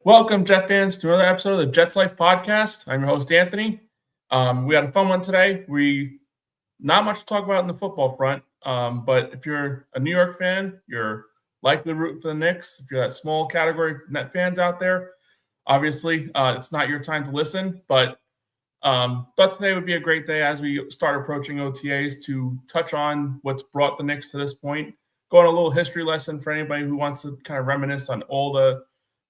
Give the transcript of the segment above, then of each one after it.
Welcome, Jet fans, to another episode of the Jets Life podcast. I'm your host, Anthony. We had a fun one today. Not much to talk about in the football front, but if you're a New York fan, you're likely rooting for the Knicks. If you're that small category of net fans out there, obviously it's not your time to listen, but today would be a great day as we start approaching OTAs to touch on what's brought the Knicks to this point. Go on a little history lesson for anybody who wants to kind of reminisce on all the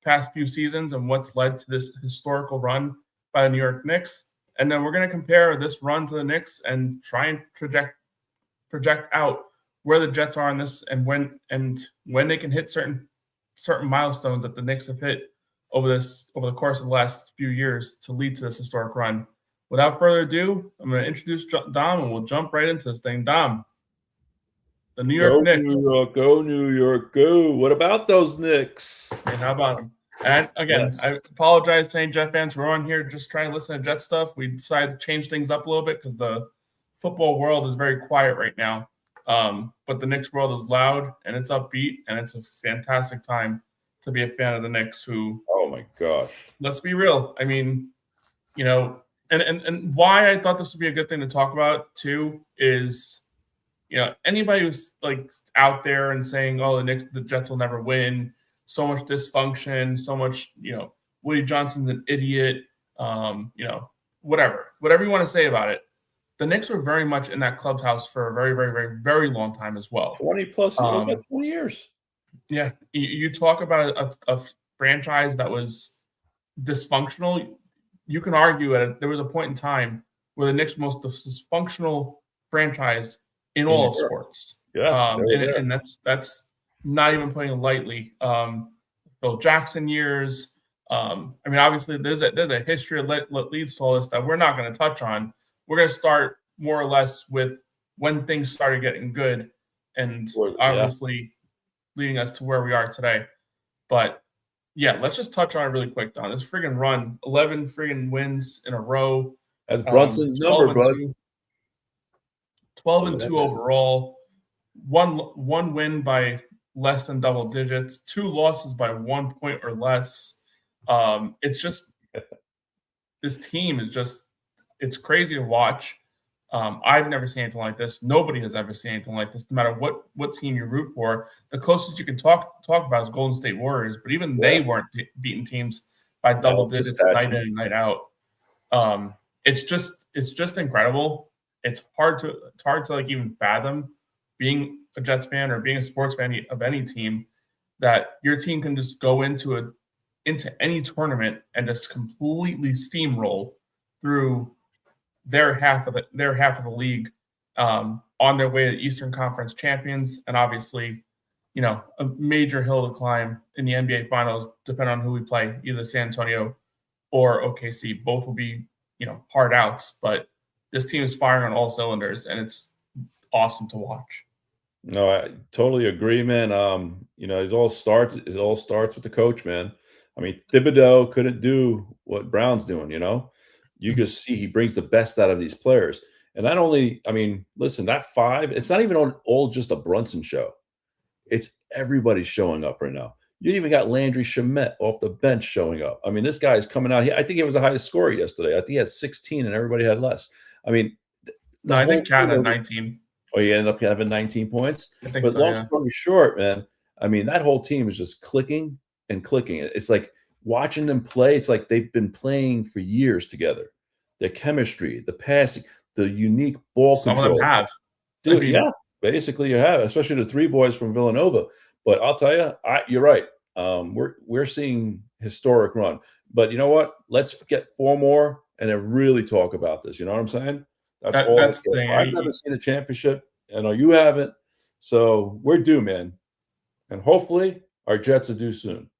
past few seasons and what's led to this historical run by the New York Knicks. And then we're going to compare this run to the Knicks and try and project out where the Jets are on this and when they can hit certain milestones that the Knicks have hit over the course of the last few years to lead to this historic run. Without further ado, I'm going to introduce Dom, and we'll jump right into this thing. Dom, the New York Knicks. New York, go New York, go. What about those Knicks? And how about them? And again, yes. I apologize to any Jet fans. We're on here just trying to listen to Jet stuff. We decided to change things up a little bit because the football world is very quiet right now. But the Knicks world is loud and it's upbeat, and it's a fantastic time to be a fan of the Knicks. Who? Oh my gosh! Let's be real. I mean, and why I thought this would be a good thing to talk about too is, anybody who's like out there and saying, "Oh, the Jets will never win." So much dysfunction, so much, Woody Johnson's an idiot, whatever you want to say about it. The Knicks were very much in that clubhouse for a very, very, very, very long time as well. 20 plus years, about 20 years. Yeah. You talk about a franchise that was dysfunctional. You can argue there was a point in time where the Knicks were the most dysfunctional franchise in all of sports. Yeah. And that's not even putting it lightly. Bill Jackson years. Obviously there's a history that leads to all this that we're not going to touch on. We're going to start more or less with when things started getting good, and obviously leading us to where we are today. But yeah, let's just touch on it really quick, Don. This friggin' run, 11 friggin' wins in a row. That's Brunson's number, bud. 12-2 overall. One win by less than double digits, 2 losses by 1 point or less. It's just this team is just, it's crazy to watch. I've never seen anything like this. Nobody has ever seen anything like this, no matter what team you root for. The closest you can talk about is Golden State Warriors, but even they weren't beating teams by double digits night in and night out. It's just incredible. It's hard to like even fathom being a Jets fan or being a sports fan of any team, that your team can just go into any tournament and just completely steamroll through their half of the league, on their way to Eastern Conference champions, and obviously, a major hill to climb in the NBA Finals, depending on who we play, either San Antonio or OKC. Both will be, hard outs, but this team is firing on all cylinders, and it's awesome to watch. No, I totally agree, man. It all starts with the coach, man. I mean, Thibodeau couldn't do what Brown's doing, You just see he brings the best out of these players. And not only, listen, that 5, it's not even all just a Brunson show. It's everybody showing up right now. You even got Landry Shamet off the bench showing up. This guy is coming out here. I think he was the highest scorer yesterday. I think he had 16 and everybody had less. I think Cat had 19. Oh, you ended up having 19 points? I think but so, long story short, man, that whole team is just clicking and clicking. It's like watching them play. It's like they've been playing for years together. Their chemistry, the passing, the unique ball control. Some of them have. Dude, basically you have, especially the 3 boys from Villanova. But I'll tell you, you're right. We're seeing historic run. But you know what? Let's get 4 more and then really talk about this. You know what I'm saying? That's the thing. I've never seen a championship. I know you haven't. So we're due, man. And hopefully our Jets are due soon.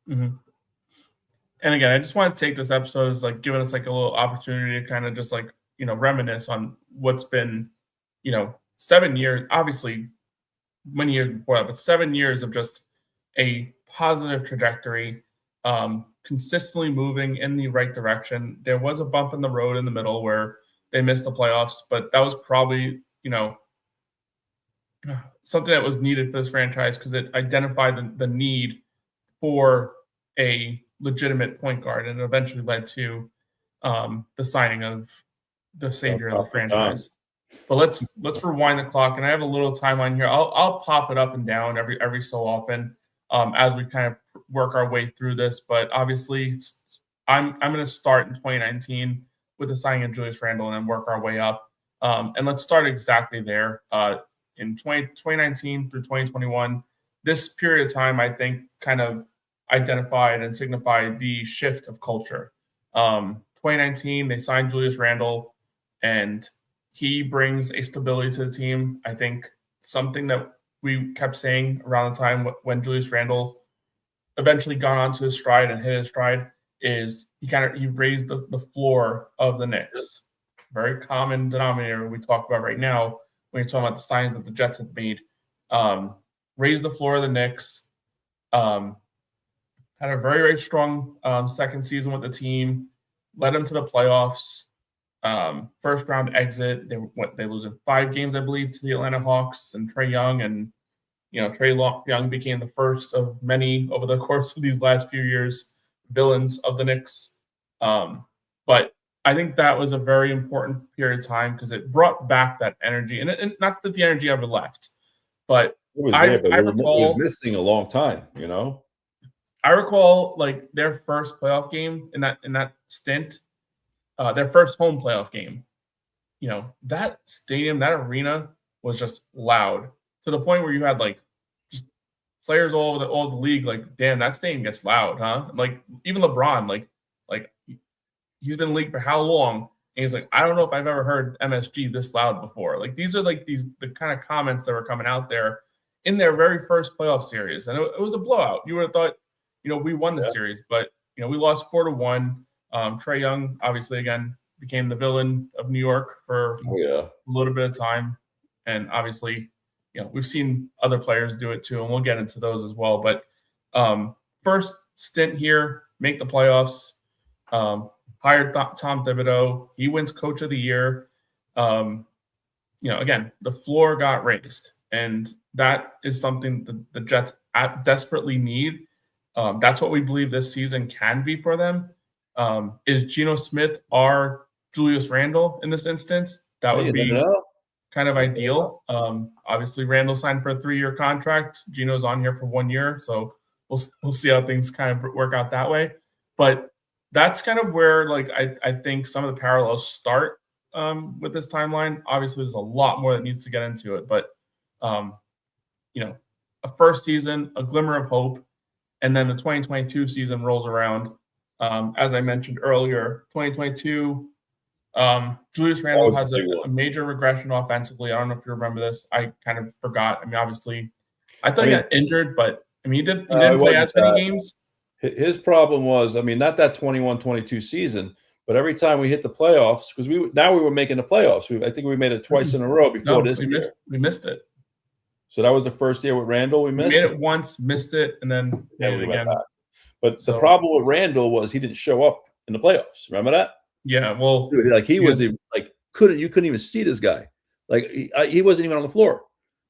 Mm-hmm. And again, I just want to take this episode as like giving us like a little opportunity to kind of just like, reminisce on what's been, 7 years, obviously many years before that, but 7 years of just a positive trajectory, consistently moving in the right direction. There was a bump in the road in the middle where they missed the playoffs, but that was probably, something that was needed for this franchise because it identified the need for a legitimate point guard, and it eventually led to the signing of the savior of the franchise. But let's rewind the clock, and I have a little timeline here. I'll pop it up and down every so often as we kind of work our way through this. But obviously, I'm going to start in 2019 with the signing of Julius Randle, and then work our way up. And let's start exactly there. In 2019 through 2021, this period of time, I think, kind of identified and signified the shift of culture. 2019, they signed Julius Randle, and he brings a stability to the team. I think something that we kept saying around the time when Julius Randle eventually got onto his stride and hit his stride is he raised the floor of the Knicks. Very common denominator we talk about right now when you're talking about the signings that the Jets have made. Raised the floor of the Knicks. Had a very, very strong second season with the team. Led them to the playoffs. First round exit. They lose in 5 games, I believe, to the Atlanta Hawks and Trae Young. And Trae Young became the first of many over the course of these last few years villains of the Knicks. But I think that was a very important period of time because it brought back that energy, and not that the energy ever left, but it was there. But it was missing a long time. I recall like their first playoff game in that stint. Their first home playoff game, that stadium, that arena was just loud to the point where you had like just players all over the league. Like, damn, that stadium gets loud, huh? Like even LeBron, like he's been in the league for how long? And he's like, I don't know if I've ever heard MSG this loud before. Like these are like the kind of comments that were coming out there in their very first playoff series, and it was a blowout. You would have thought, we won the series, but we lost 4-1. Trae Young, obviously, again, became the villain of New York for a little bit of time. And obviously, we've seen other players do it too, and we'll get into those as well. But first stint here, make the playoffs, hired Tom Thibodeau. He wins Coach of the Year. Again, the floor got raised, and that is something the Jets desperately need. That's what we believe this season can be for them. Is Geno Smith our Julius Randle in this instance? That would be kind of ideal. Obviously, Randle signed for a 3-year contract. Geno's on here for 1 year, so we'll see how things kind of work out that way. But that's kind of where I think some of the parallels start with this timeline. Obviously, there's a lot more that needs to get into it, but a first season, a glimmer of hope, and then the 2022 season rolls around. As I mentioned earlier, 2022, Julius Randle has a major regression offensively. I don't know if you remember this. I kind of forgot. I mean, obviously, I thought he got injured, but he didn't play as many games. His problem was, not that 21-22 season, but every time we hit the playoffs, because we were making the playoffs. I think we made it twice in a row before this year. We missed it. So that was the first year with Randle. We missed it. Made it once, missed it, and then made it again. But the problem with Randle was he didn't show up in the playoffs. Remember that? Yeah. Well, dude, you couldn't even see this guy. He wasn't even on the floor.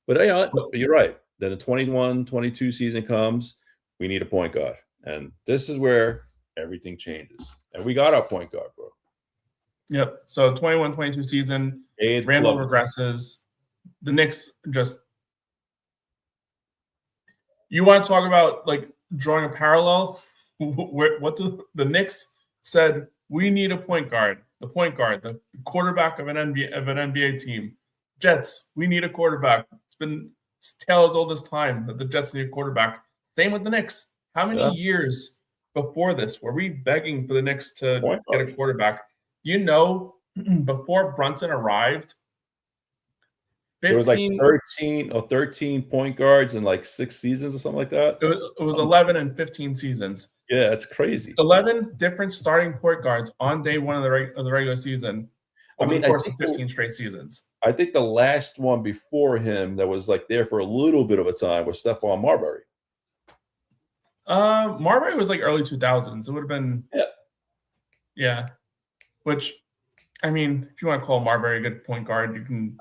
But you're right. Then the 21-22 season comes. We need a point guard, and this is where everything changes. And we got our point guard, bro. Yep. So 21-22 season, Randle regresses. The Knicks just. You want to talk about drawing a parallel? What the Knicks said? We need a point guard. The point guard, the quarterback of an NBA team. Jets, we need a quarterback. It's been tale as old as time that the Jets need a quarterback. Same with the Knicks. How many years before this were we begging for the Knicks to get a quarterback? Before Brunson arrived, there was 13 point guards in 6 seasons or something like that. It was 11 and 15 seasons. Yeah, it's crazy. 11 different starting point guards on day one of the regular season over the course of 15 straight seasons. I think the last one before him that was there for a little bit of a time was Stephon Marbury. Marbury was early 2000s. It would have been yeah. Which, if you want to call Marbury a good point guard, you can.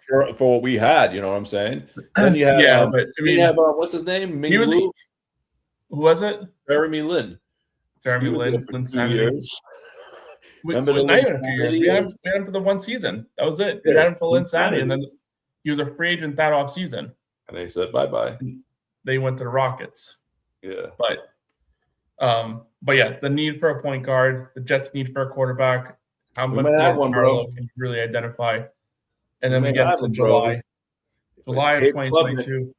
For what we had, you know what I'm saying. Then you have, but you have what's his name? He was Who was it? Jeremy Lin. He Jeremy was there Lin, for 2 Linsanity. years. Remember the Not even a few years. Linsanity years? We had him for the one season. That was it. We Yeah, had him for Linsanity, and Linsanity. then he was a free agent that off season. And they said bye-bye. They went to the Rockets. Yeah. But yeah, the need for a point guard, the Jets' need for a quarterback. How We much might have more one, parallel bro. can you really identify? And then We we might get have to one, bro. July. July of Cape 2022.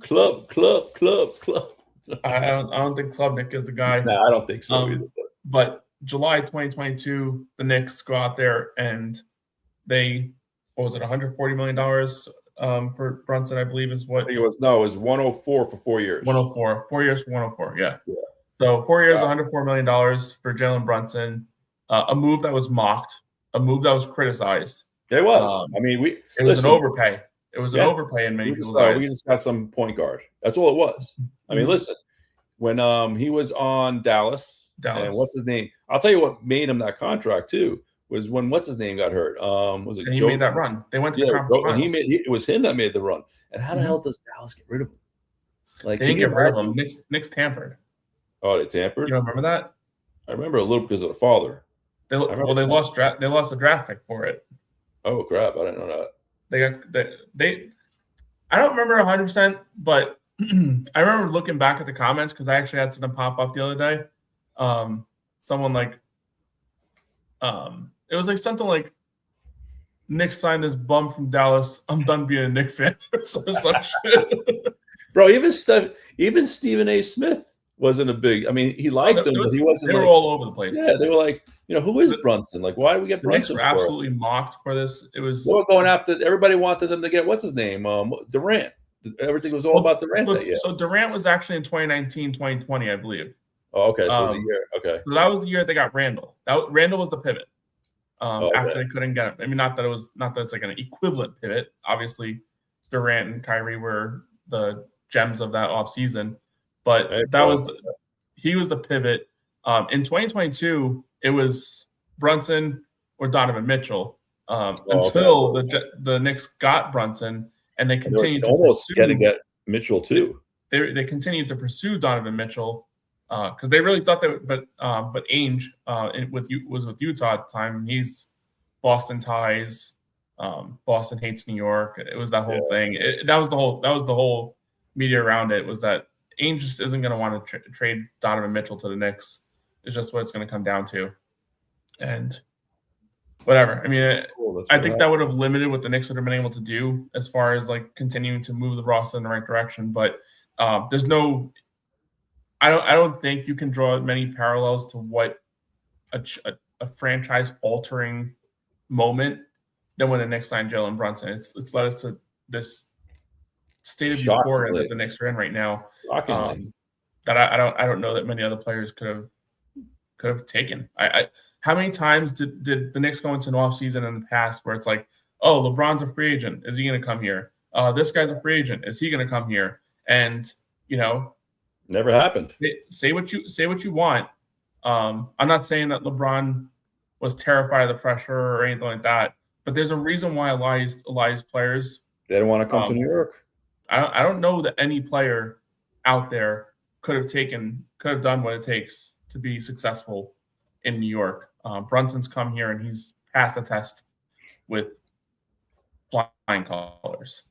Club. I don't think Klubnik is the guy. Nah, I don't think so either. But July 2022, the Knicks go out there and they, what was it, $140 million for Brunson, I believe is what. I think it was 104 for 4 years. 104. 4 years for 104, yeah. Yeah. So 4 years, Wow. $104 million for Jalen Brunson. A move that was mocked, a move that was criticized. It was. I mean, it was an overpay. It was an overpay in many people's eyes. We just got some point guard. That's all it was. I mean, listen, when he was on Dallas, and what's his name? I'll tell you what made him that contract too was when what's his name got hurt. Was it? And he Joe? made that run. They went to the conference finals. It was him that made the run. And how the hell does Dallas get rid of him? Like they didn't get rid of him. Knicks tampered. Oh, they tampered. You don't remember that? I remember a little because of the father. They lost a draft pick for it. Oh crap! I didn't know that. I don't remember 100%, but I remember looking back at the comments because I actually had something pop up the other day. Someone like, it was like something like, Knicks signed this bum from Dallas. I'm done being a Knicks fan or some shit. Bro, even Stephen A. Smith wasn't a big. I mean, he liked them, but he wasn't. They were all over the place. Yeah, they were like, who is Brunson? Like, why do we get Brunson? The Knicks were absolutely mocked for this. It was. They were going after. Everybody wanted them to get what's his name, Durant. Everything was all about Durant that year. So Durant was actually in 2019, 2020, I believe. Oh, okay. So it was a year. Okay. So that was the year they got Randall. Randall was the pivot. After they couldn't get him. I mean, not that it's like an equivalent pivot. Obviously, Durant and Kyrie were the gems of that offseason. But he was the pivot. In 2022, it was Brunson or Donovan Mitchell until the Knicks got Brunson, and they continued to almost get Mitchell too. They continued to pursue Donovan Mitchell because they really thought that. But Ainge was with Utah at the time. He's Boston ties. Boston hates New York. It was that whole thing. That was the whole media around it, was that Ainge just isn't going to want to trade Donovan Mitchell to the Knicks. It's just what it's going to come down to. And whatever. I mean, I think that would have limited what the Knicks would have been able to do as far as like continuing to move the roster in the right direction. But there's no – I don't think you can draw many parallels to what a franchise-altering moment than when the Knicks signed Jalen Brunson. It's led us to this state of euphoria that the Knicks are in right now. That I don't know that many other players could have taken. How many times did the Knicks go into an offseason in the past where it's like, oh, LeBron's a free agent. Is he going to come here? This guy's a free agent. Is he going to come here? And never happened. Say what you want. I'm not saying that LeBron was terrified of the pressure or anything like that, but there's a reason why Elias players, they don't want to come to New York. I don't know that any player out there could have done what it takes to be successful in New York. Brunson's come here and he's passed the test with flying colors.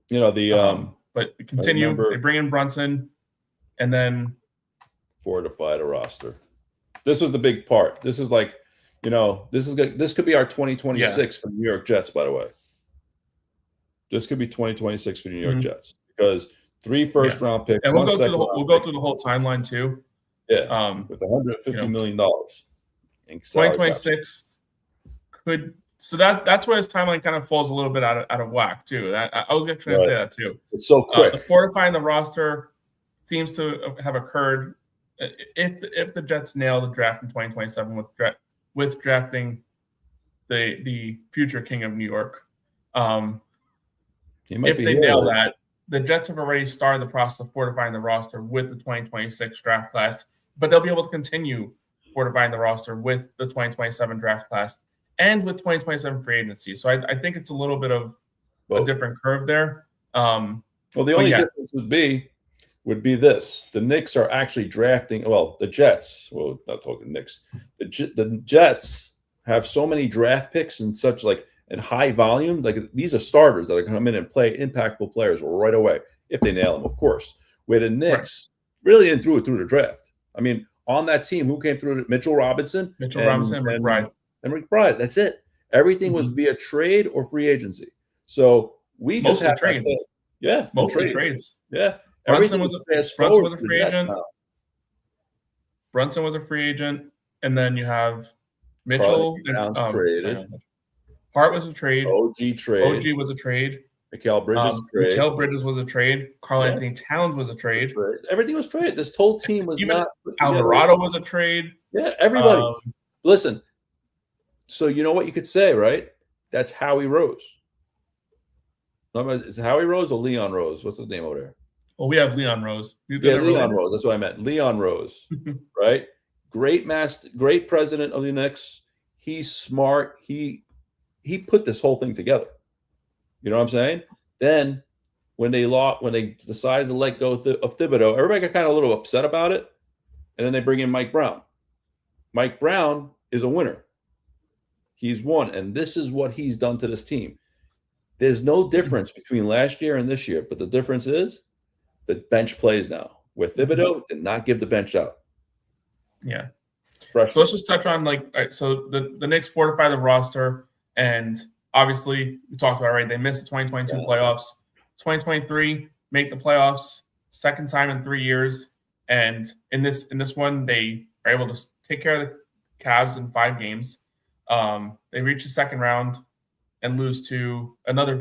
But continue. They bring in Brunson, and then fortify the roster. This was the big part. This is like, this could be our 2026 for New York Jets. By the way, this could be 2026 for New York Jets because 3 first-round picks. And we'll go through the whole timeline too. Yeah, with $150 million. 2026 could. So that's where his timeline kind of falls a little bit out of whack too. I was actually going to say that too. It's so quick. Fortifying the roster seems to have occurred if the Jets nail the draft in 2027 with drafting the future king of New York. If they nail that, the Jets have already started the process of fortifying the roster with the 2026 draft class, but they'll be able to continue fortifying the roster with the 2027 draft class and with 2027 free agency. So I think it's a little bit of a different curve there. The only difference would be would be this: the Knicks are actually drafting. Well, the Jets. Well, not talking Knicks. The Jets have so many draft picks and such like in high volume. Like these are starters that are come in and play impactful players right away if they nail them, of course. Where the Knicks really didn't through it through the draft. I mean, on that team, who came through? Mitchell Robinson, Rick Bride. and Rick Bride. That's it. Everything was via trade or free agency. So we just Mostly trades. Yeah, mostly trades. Yeah, Brunson was a free agent. Brunson was a free agent, and then you have Mitchell and traded. Hart was a trade. OG was a trade. Mikal Bridges trade. Mikal Bridges was a trade. Karl Anthony Towns was a trade. Everything was traded. This whole team was Even not. Alvarado was a trade. Yeah, everybody. Listen. So you know what you could say, right? That's Howie Rose. Is it Howie Rose or Leon Rose? What's his name over there? Well, we have Leon Rose. Leon Rose. That's what I meant. Leon Rose, right? Great president of the Knicks. He's smart. He put this whole thing together. You know what I'm saying? Then when they decided to let go of Thibodeau, everybody got kind of a little upset about it. And then they bring in Mike Brown. Mike Brown is a winner. He's won, and this is what he's done to this team. There's no difference between last year and this year, but the difference is the bench plays now. Where Thibodeau did not give the bench out. Yeah. Fresh. So let's just touch on so the Knicks fortify the roster, and obviously we talked about they missed the 2022 playoffs. 2023 make the playoffs, second time in 3 years, and in this one they are able to take care of the Cavs in 5 games. They reach the second round and lose to another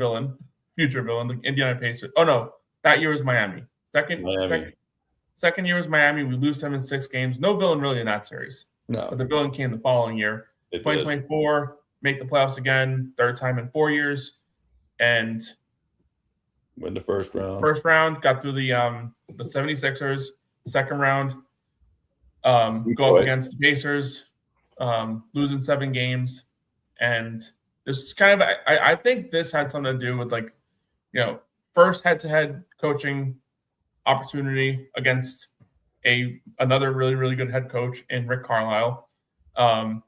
future villain, the Indiana Pacers. Oh no, that year was Miami. Second year was Miami. We lose them in 6 games. No villain really in that series. No. But the villain came the following year. 2024, make the playoffs again, third time in 4 years, and win the first round. First round, got through the 76ers. Second round, go up against the Pacers, losing 7 games. And this is kind of I think this had something to do with first head-to-head coaching opportunity against another really, really good head coach in Rick Carlisle, and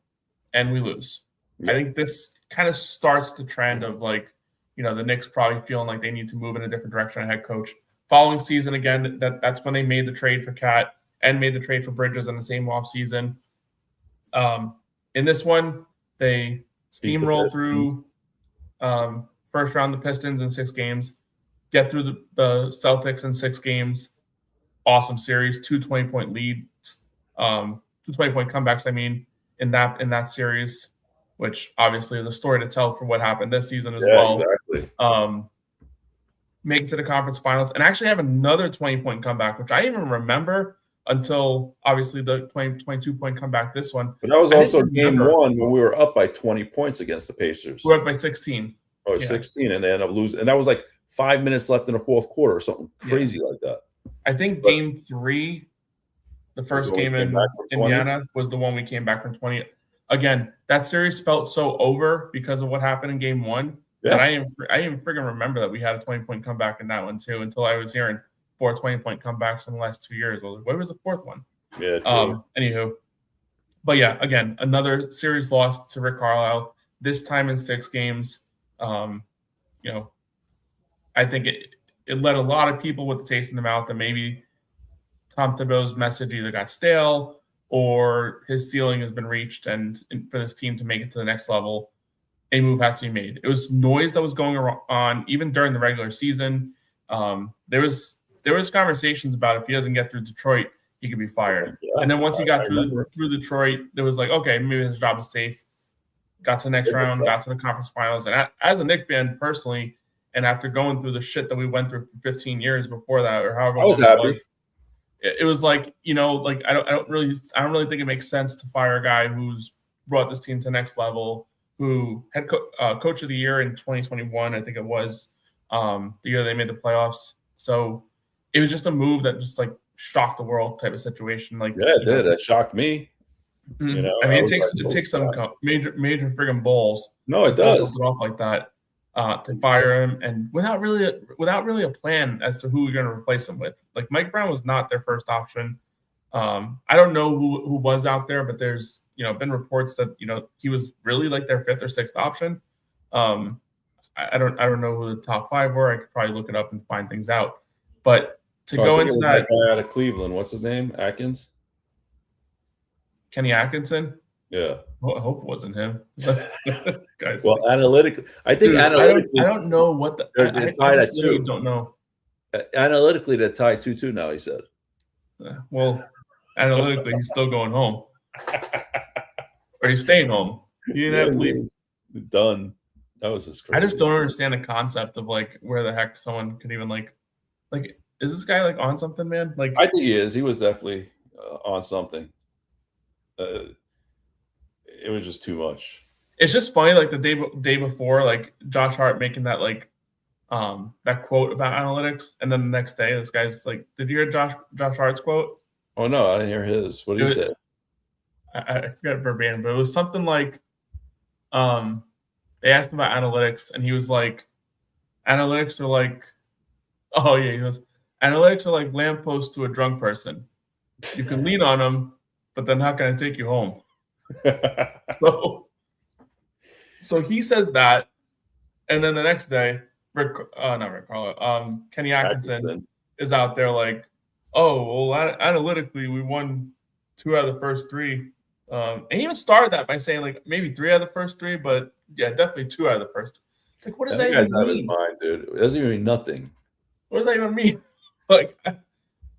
we lose. I think this kind of starts the trend of the Knicks probably feeling like they need to move in a different direction of head coach. Following season, again, that's when they made the trade for Cat and made the trade for Bridges in the same offseason. In this one, they steamroll through first round the Pistons in 6 games, get through the Celtics in 6 games. Awesome series, 2 20-point leads, 2 20-point comebacks, in that series, which obviously is a story to tell for what happened this season as well. Exactly. Make it to the conference finals and actually have another 20-point comeback, which I didn't even remember until obviously the 22-point comeback this one. But that was also game 1 when we were up by 20 points against the Pacers. We were up by 16. Oh, 16, and they ended up losing. And that was 5 minutes left in the fourth quarter or something crazy like that. I think game 3, the first game in Indiana, was the one we came back from 20. Again, that series felt so over because of what happened in game 1. Yeah. And I didn't even freaking remember that we had a 20-point comeback in that one too until I was hearing 4 20-point comebacks in the last 2 years. I was like, what was the 4th one? Yeah, true. Anywho. But yeah, again, another series lost to Rick Carlisle, this time in 6 games. I think it led a lot of people with the taste in the mouth that maybe Tom Thibodeau's message either got stale or his ceiling has been reached, and for this team to make it to the next level, a move has to be made. It was noise that was going on even during the regular season. There was conversations about if he doesn't get through Detroit, he could be fired. Yeah, and then once he got through Detroit, there was okay, maybe his job is safe. Got to the next round, got to the conference finals. And as a Knicks fan personally, and after going through the shit that we went through for 15 years before that, or however I was happy. It was I don't really think it makes sense to fire a guy who's brought this team to the next level, who had coach of the year in 2021, I think it was, the year they made the playoffs. So it was just a move that just shocked the world type of situation. Yeah, it did. That shocked me. It takes some major friggin' balls. No, it does. Off like that. to fire him, and without really a plan as to who we're going to replace him with. Like Mike Brown was not their first option. I don't know who was out there, but there's been reports that he was really like their fifth or sixth option. I don't know who the top five were. I could probably look it up and find things out. But to go into that guy out of Cleveland, what's his name? Atkins? Kenny Atkinson? Yeah. Well, I hope it wasn't him. Guys, well, analytically, I think analytically, I don't know what they're tied at 2. Don't know. Analytically, they're tied 2-2 now. He said. Well, analytically, he's still going home, or he's staying home. He didn't have to leave. Done. That was just crazy. I just don't understand the concept of like where the heck someone could even like is this guy like on something, man? Like I think he is. He was definitely on something. It was just too much. It's just funny, like the day before, like Josh Hart making that like that quote about analytics, and then the next day, this guy's like, "Did you hear Josh Hart's quote?" Oh no, I didn't hear his. What did he say? I forget verbatim, but it was something like, they asked him about analytics, and he was like, "Analytics are like, oh yeah," he goes, "Analytics are like lampposts to a drunk person. You can lean on them, but they're not going to take you home." So he says that, and then the next day, Kenny Atkinson is out there like, "Oh, well, analytically, we won 2 out of the first 3." And he even started that by saying like maybe 3 out of the first 3, but yeah, definitely 2 out of the first. Like, what does that even mean? His mind, dude. It doesn't even mean nothing. What does that even mean? Like,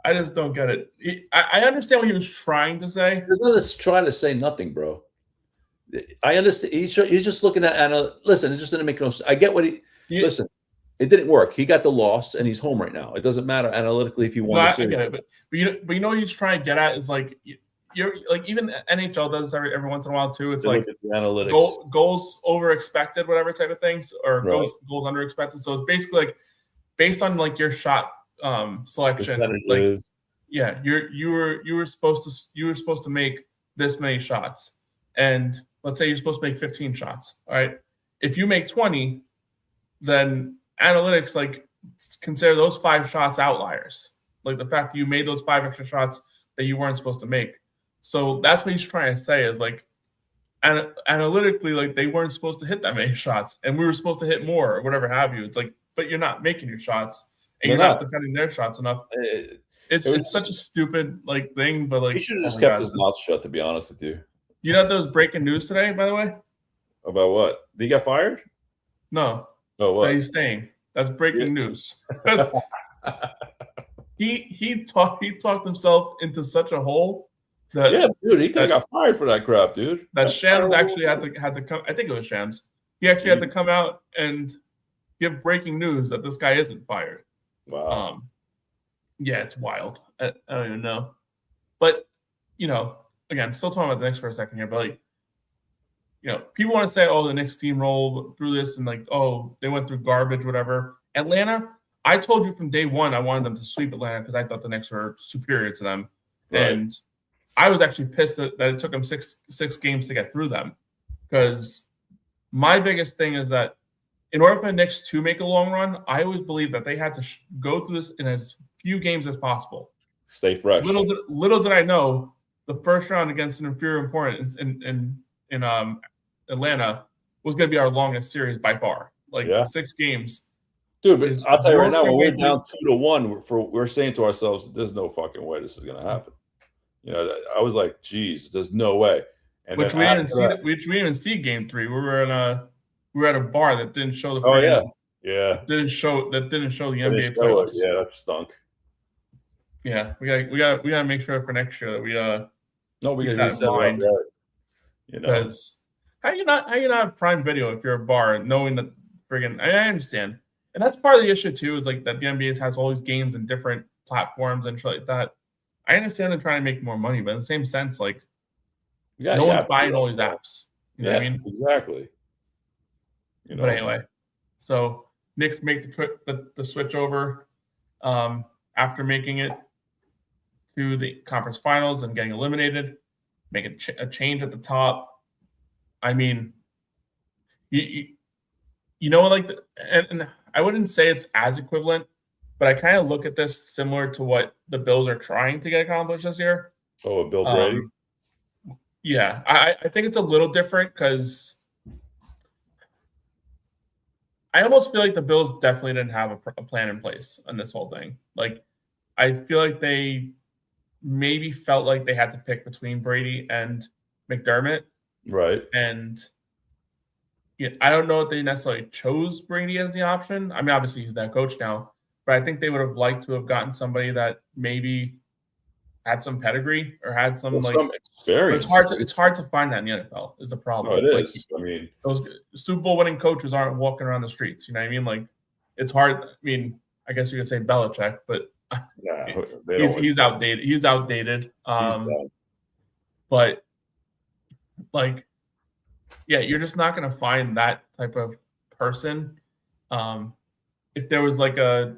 I just don't get it. I understand what he was trying to say. He's not trying to say nothing, bro. I understand. He's just looking at listen, it just didn't make no sense. I get what listen. It didn't work. He got the loss, and he's home right now. It doesn't matter analytically if he won. I get it, but you know what he's trying to get at is like you're like even NHL does this every once in a while too. It's like analytics, goals over expected, whatever type of things, or goals under expected. So it's basically like based on like your shot selection, like yeah, you were supposed to make this many shots, and let's say you're supposed to make 15 shots. All right, if you make 20, then analytics like consider those 5 shots outliers, like the fact that you made those 5 extra shots that you weren't supposed to make. So that's what he's trying to say is like analytically, like they weren't supposed to hit that many shots, and we were supposed to hit more or whatever have you. It's like, but you're not making your shots, and you're not defending their shots enough. It's such a stupid like thing, but like he should have just kept his mouth shut. To be honest with you, you know there was breaking news today, by the way. About what? Did he get fired? No. Oh, what? That he's staying. That's breaking news. He talked himself into such a hole that dude, he could have got fired for that crap, dude. That Shams actually had to come. I think it was Shams. He actually had to come out and give breaking news that this guy isn't fired. Wow. Yeah, it's wild. I don't even know. But again, still talking about the Knicks for a second here, but like, people want to say, "Oh, the Knicks steamrolled through this," and like, "Oh, they went through garbage, whatever." Atlanta, I told you from day one I wanted them to sweep Atlanta because I thought the Knicks were superior to them, right. And I was actually pissed that it took them six games to get through them. Because my biggest thing is that in order for the Knicks to make a long run, I always believe that they had to go through this in as few games as possible. Stay fresh. Little did I know, the first round against an inferior opponent in Atlanta was going to be our longest series by far. Like 6 games. Dude, but I'll tell you right now, when we're down 2-1, we're saying to ourselves, "There's no fucking way this is going to happen." I was like, "Geez, there's no way." And which we didn't even see game 3. We were at a bar that didn't show the didn't show the NBA playoffs. Yeah, that stunk. Yeah, we gotta make sure for next year that we we gotta do that. Because how you not have Prime Video if you're a bar knowing that friggin' I understand. And that's part of the issue too, is like that the NBA has all these games in different platforms and shit like that. I understand they're trying to make more money, but in the same sense, like no one's buying all these apps. You know what I mean? Exactly. But anyway, so Knicks make the switch over after making it to the conference finals and getting eliminated, make a change at the top. I mean, you You know, like, and I wouldn't say it's as equivalent, but I kind of look at this similar to what the Bills are trying to get accomplished this year. Oh, Bill Brady? Um, yeah, I think it's a little different because I almost feel like the Bills definitely didn't have a plan in place on this whole thing. Like, I feel like they maybe felt like they had to pick between Brady and McDermott, Right. and yeah, I don't know if they necessarily chose Brady as the option. I mean, obviously he's that coach now, but I think they would have liked to have gotten somebody that maybe had some pedigree or had Well, some some but experience. it's hard to find that in the NFL is the No, problem. it Like is. I mean, those Super Bowl winning coaches aren't walking around the streets. You know what I mean? Like it's hard. I mean, I guess you could say Belichick, but nah, they don't win. he's outdated. He's outdated. He's done. But like, yeah, you're just not going to find that type of person. If there was like I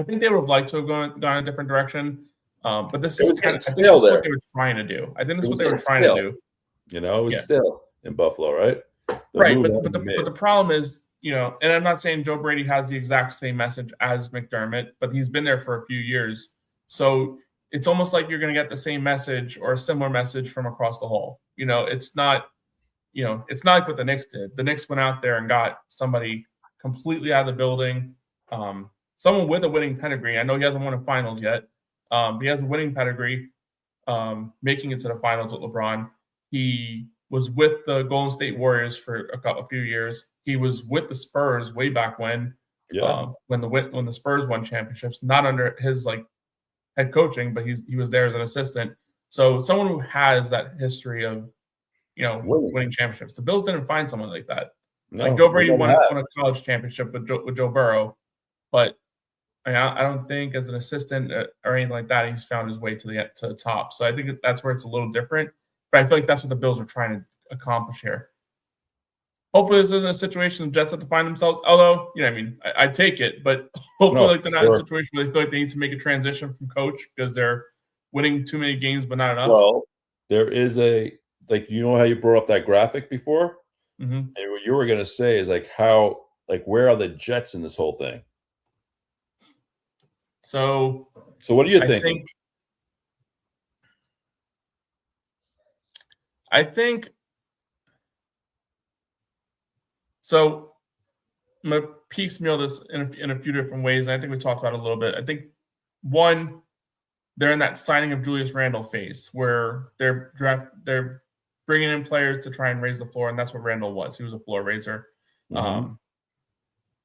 think they would have liked to have gone a different direction. But this It is was kind getting of, I think stale this is what there. they were trying to do. I think this It is what was they were getting trying to stale. do. You know, it was Yeah. still in Buffalo, right? The Right. move But had to be made. the problem is, and I'm not saying Joe Brady has the exact same message as McDermott, but he's been there for a few years. So it's almost like you're going to get the same message or a similar message from across the hall. It's not, it's not like what the Knicks did. The Knicks went out there and got somebody completely out of the building, someone with a winning pedigree. I know he hasn't won a finals yet. He has a winning pedigree, making it to the finals with LeBron. He was with the Golden State Warriors for a few years. He was with the Spurs way back when Yeah. when the Spurs won championships, not under his head coaching, but he was there as an assistant. So someone who has that history of winning championships. The Bills didn't find someone like that. No, Like Joe they Brady never won have. a college championship with Joe Burrow, but I don't think as an assistant or anything like that he's found his way to the top. So I think that's where it's a little different. But I feel like that's what the Bills are trying to accomplish here. Hopefully, this isn't a situation the Jets have to find themselves. Although, I take it, but hopefully, they're not in a situation where they feel like they need to make a transition from coach because they're winning too many games but not enough. Well, there is how you brought up that graphic before? Mm-hmm. And what you were going to say is where are the Jets in this whole thing? So what do you think? I think so. I'm going to piecemeal this in a few different ways. And I think we talked about it a little bit. I think one, they're in that signing of Julius Randle phase where they're bringing in players to try and raise the floor, and that's what Randle was. He was a floor raiser. Mhm.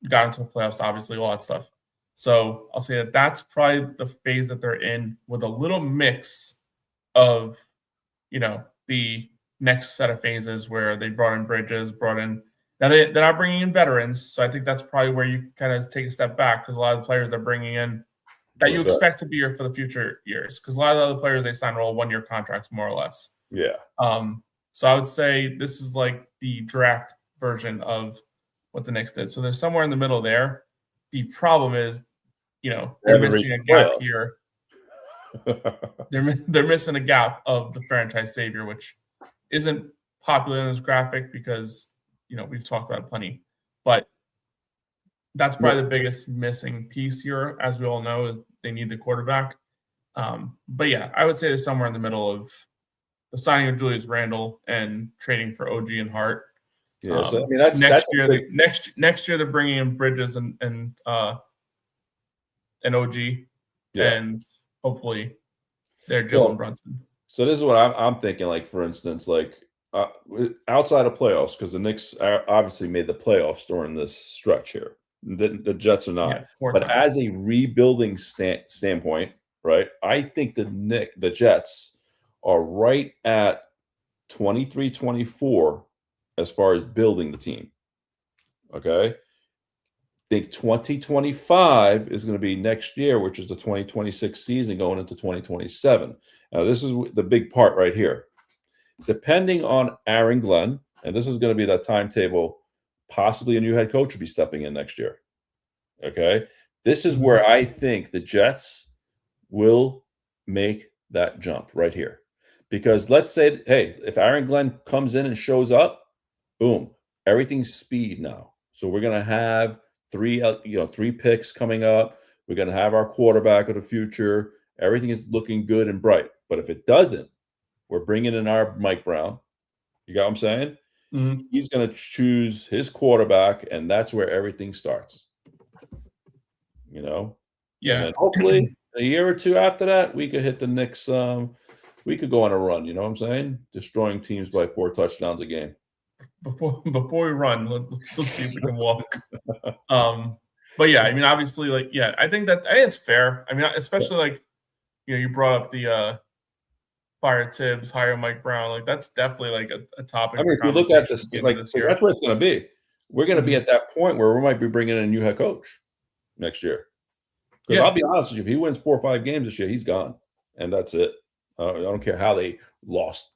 Got into the playoffs, obviously, all that stuff. So I'll say that that's probably the phase that they're in with a little mix of, the next set of phases where they brought in Bridges, now they're not bringing in veterans. So I think that's probably where you kind of take a step back because a lot of the players they're bringing in that you expect to be here for the future years. Because a lot of the other players they sign are all 1-year contracts, more or less. Yeah. So I would say this is like the draft version of what the Knicks did. So they're somewhere in the middle there. The problem is, they're missing a gap here. They're missing a gap of the franchise savior, which isn't popular in this graphic because we've talked about it plenty, but that's probably the biggest missing piece here, as we all know, is they need the quarterback. But yeah, I would say they're somewhere in the middle of the signing of Julius Randle and trading for OG and Hart. Yeah, so I mean that's next year they're bringing in Bridges and OG, and hopefully they're Jalen Brunson. So this is what I'm thinking. Like for instance, outside of playoffs, because the Knicks obviously made the playoffs during this stretch here. The Jets are not. Yeah, 4 but times. As a rebuilding standpoint, right? I think the Jets are right at 23-24 as far as building the team. Okay. I think 2025 is going to be next year, which is the 2026 season going into 2027. Now, this is the big part right here. Depending on Aaron Glenn, and this is going to be that timetable, possibly a new head coach will be stepping in next year. Okay. This is where I think the Jets will make that jump right here. Because let's say, hey, if Aaron Glenn comes in and shows up, boom, everything's speed now. So we're gonna have three picks coming up. We're gonna have our quarterback of the future. Everything is looking good and bright. But if it doesn't, we're bringing in our Mike Brown. You got what I'm saying? Mhm. He's going to choose his quarterback, and that's where everything starts. You know, and Yeah. then hopefully a year or two after that, we could hit the Knicks. We could go on a run. You know what I'm saying? Destroying teams by 4 touchdowns a game. Before we run, let's see if we can walk. But yeah, I mean, obviously, like, yeah, I think it's fair. I mean, especially like, you brought up the fire Tibbs, hire Mike Brown. Like, that's definitely like a topic I mean, for if you look at conversation this, at the end like, of this 'cause year. that's what it's going to be. We're going to be Mhm. at that point where we might be bringing in a new head coach next year. Because Yeah, I'll be honest with you, if he wins 4 or 5 games this year, he's gone, and that's it. I don't care how they lost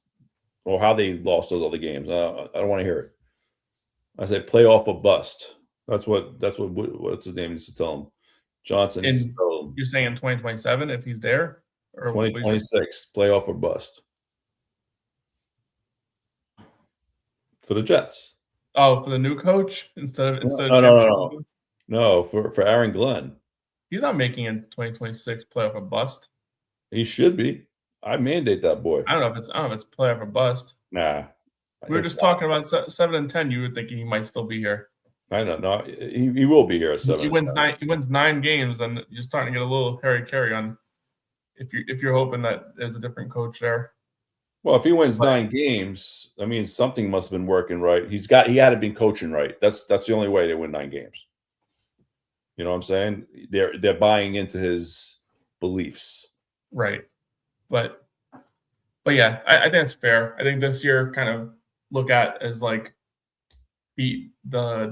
or how they lost those other games. I don't want to hear it. I say playoff or bust. That's what's his name needs to tell him. Johnson needs to and tell him you're saying in 2027 if he's there, or what is your 2026 playoff or bust for the Jets. for the new coach instead No, of no, no, no, championship? no. No, for Aaron Glenn, He's not making in 2026 playoff or bust. he should be. I mandate that boy. I don't know if it's playoff or bust. Nah, We were it's just not. talking about 7 and 10. You were thinking he might still be here. I don't know. He will be here at 7 He and wins 10. nine. He wins 9 games, then you're starting to get a little Harry Carey on. If you're hoping that there's a different coach there. Well, if he wins But 9 games, I mean something must have been working right. He had to been coaching right. That's the only way they win 9 games. You know what I'm saying? They're buying into his beliefs. right, but yeah, I think it's fair. I think this year kind of look at as like the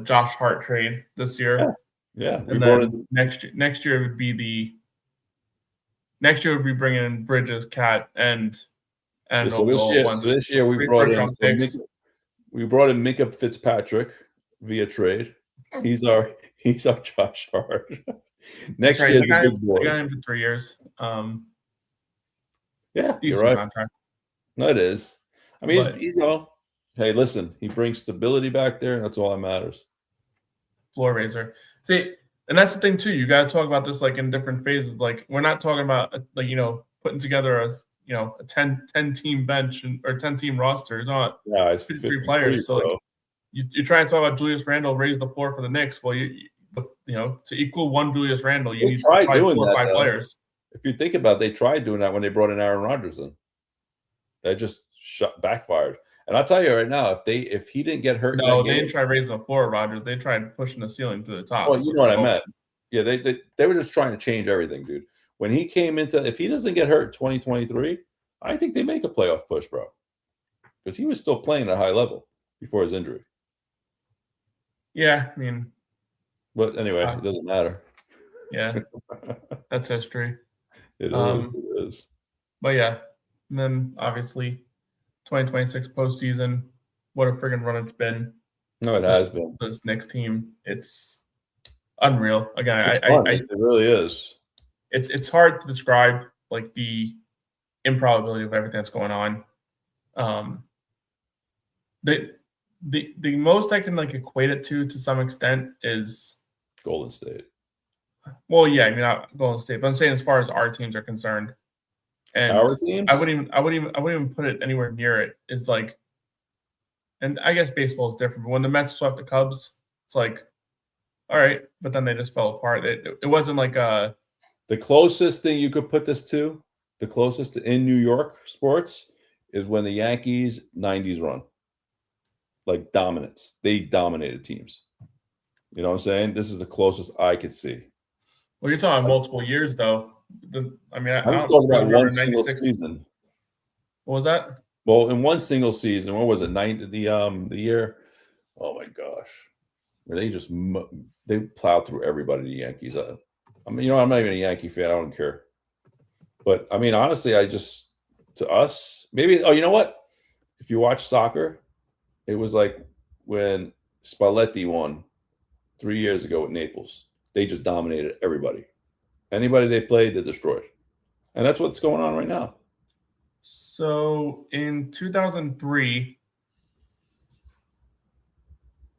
Josh Hart trade this Yeah, year, yeah. We and brought then in next year would be bringing in Bridges, Cat, and so Noble all at once. this year we 3 brought first in round picks. Minka Fitzpatrick via trade. He's our Josh Hart. That's Next right. year the big I got boys. him for 3 years. Yeah, you're Decent right. contract, No, it is. I mean, but he's hey, listen, he brings stability back there, and that's all that matters. floor raiser. See, and that's the thing too. You got to talk about this like in different phases. Like we're not talking about like putting together a 10 team bench or 10 team roster. It's not Yeah, it's 53 53, players. So like bro. you try and talk about Julius Randle raise the floor for the Knicks. Well, to equal one Julius Randle, you They need tried probably doing 4 or that, 5 though. players. If you think about it, they tried doing that when they brought in Aaron Rodgers in. That just backfired. And I'll tell you right now, if he didn't get hurt in No, that they game, didn't try raising the floor, Rodgers. They tried pushing the ceiling to the top. well, That's you what know they what I were meant. Yeah, they were just trying to change everything, dude. When he came into, if he doesn't get hurt in 2023, I think they make a playoff push, bro. Because he was still playing at a high level before his injury. Yeah, I mean, But anyway, it doesn't matter. yeah, that's history. It is. It is. But yeah, and then obviously 2026 postseason, what a friggin' run it's been. No, it has been. This Knicks team, it's unreal. Again, It's fun. It really is. It's hard to describe like the improbability of everything that's going on. The most I can like equate it to some extent is Golden State. well, yeah, I mean not Golden State, but I'm saying as far as our teams are concerned, and Our teams? I wouldn't even put it anywhere near it. It's like, and I guess baseball is different, but when the Mets swept the Cubs, it's like, all right, but then they just fell apart. It wasn't like the closest thing you could put this to, the closest in New York sports, is when the Yankees 90s run. Like dominance. They dominated teams. You know what I'm saying? This is the closest I could see. Well, you're talking multiple years, though. I'm just talking about one single season. What was that? Well, in one single season, what was it? The year? Oh my gosh, they plowed through everybody. The Yankees. I mean, I'm not even a Yankee fan. I don't care. But I mean, honestly, to us, maybe. Oh, you know what? If you watch soccer, it was like when Spalletti won 3 years ago with Naples. They just dominated everybody. Anybody they played, they destroyed. And that's what's going on right now. So in 2003,